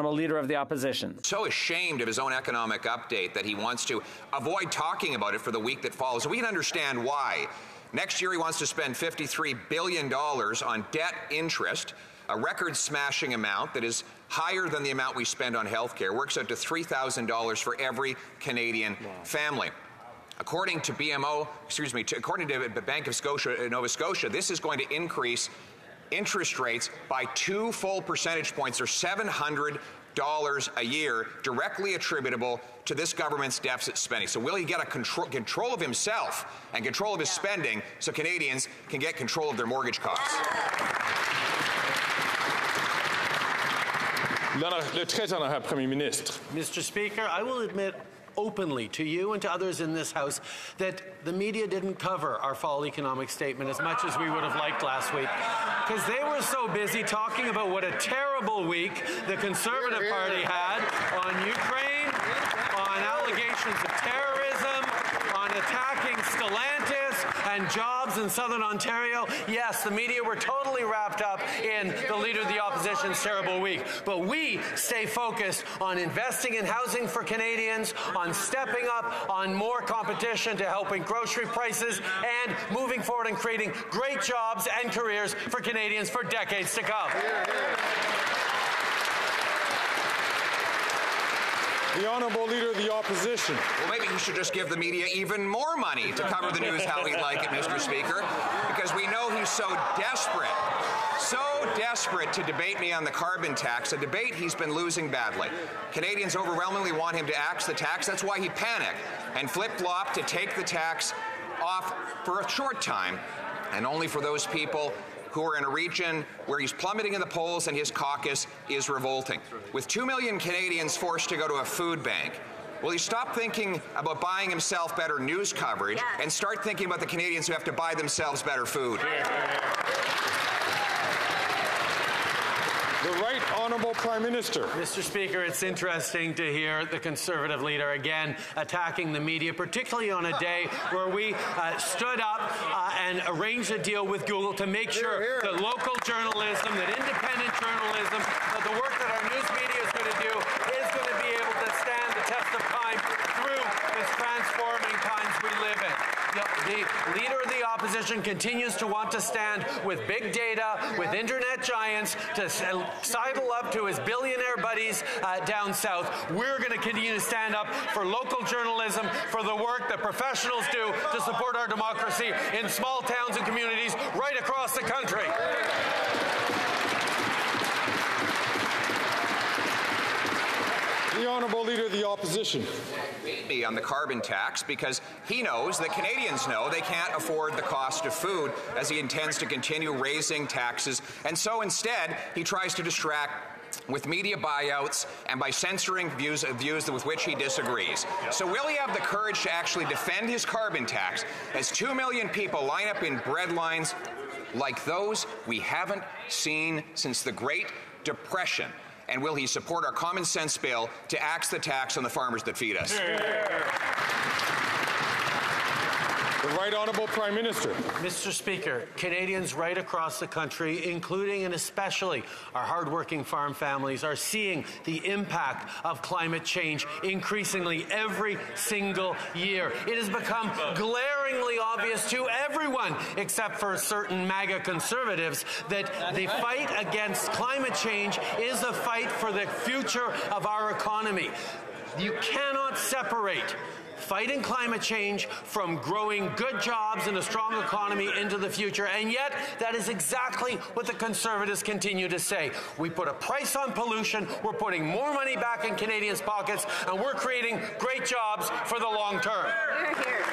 Leader of the Opposition. So ashamed of his own economic update that he wants to avoid talking about it for the week that follows. So we can understand why. Next year he wants to spend $53 billion on debt interest, a record-smashing amount that is higher than the amount we spend on health care. Works out to $3,000 for every Canadian family. According to according to the Bank of Nova Scotia, this is going to increase interest rates by 2 full percentage points, or $700 a year, directly attributable to this government's deficit spending. So will he get a control of himself and control of his spending so Canadians can get control of their mortgage costs? Mr. Speaker, I will admit openly to you and to others in this House that the media didn't cover our fall economic statement as much as we would have liked last week, because they were so busy talking about what a terrible week the Conservative Party had on Ukraine, on allegations of terrorism, on attacking Stellantis and jobs in Southern Ontario. Yes, the media were totally wrapped up in the Leader of the Opposition's terrible week. But we stay focused on investing in housing for Canadians, on stepping up, on more competition to helping grocery prices, and moving forward and creating great jobs and careers for Canadians for decades to come. The Honourable Leader of the Opposition. Well, maybe he should just give the media even more money to cover the news how he'd like it, Mr. Speaker, because we know he's so desperate to debate me on the carbon tax, a debate he's been losing badly. Canadians overwhelmingly want him to axe the tax. That's why he panicked and flip-flopped to take the tax off for a short time, and only for those people who are in a region where he's plummeting in the polls and his caucus is revolting. With 2 million Canadians forced to go to a food bank, will he stop thinking about buying himself better news coverage and start thinking about the Canadians who have to buy themselves better food? The Right Honourable Prime Minister. Mr. Speaker, it's interesting to hear the Conservative leader again attacking the media, particularly on a day where we stood up and arranged a deal with Google to make sure that local journalism, that independent journalism, that the work that our news media is going to do is going to be able to stand the test of time through this transforming times we live in. The Leader of the Opposition continues to want to stand with big data, with internet giants, to sidle up to his billionaire buddies down south. We're going to continue to stand up for local journalism, for the work that professionals do to support our democracy in small towns and communities right across the country. The Honourable Leader of the Opposition. On the carbon tax, because he knows that Canadians know they can't afford the cost of food, as he intends to continue raising taxes. And so instead, he tries to distract with media buyouts and by censoring views with which he disagrees. So will he have the courage to actually defend his carbon tax as 2 million people line up in bread lines like those we haven't seen since the Great Depression? And will he support our common sense bill to axe the tax on the farmers that feed us? The Right Honourable Prime Minister. Mr. Speaker, Canadians right across the country, including and especially our hardworking farm families, are seeing the impact of climate change increasingly every single year. It has become glaringly obvious to everyone, except for certain MAGA conservatives, that the fight against climate change is a fight for the future of our economy. You cannot separate fighting climate change from growing good jobs and a strong economy into the future. And yet, that is exactly what the Conservatives continue to say. We put a price on pollution, we're putting more money back in Canadians' pockets, and we're creating great jobs for the long term. Hear, hear.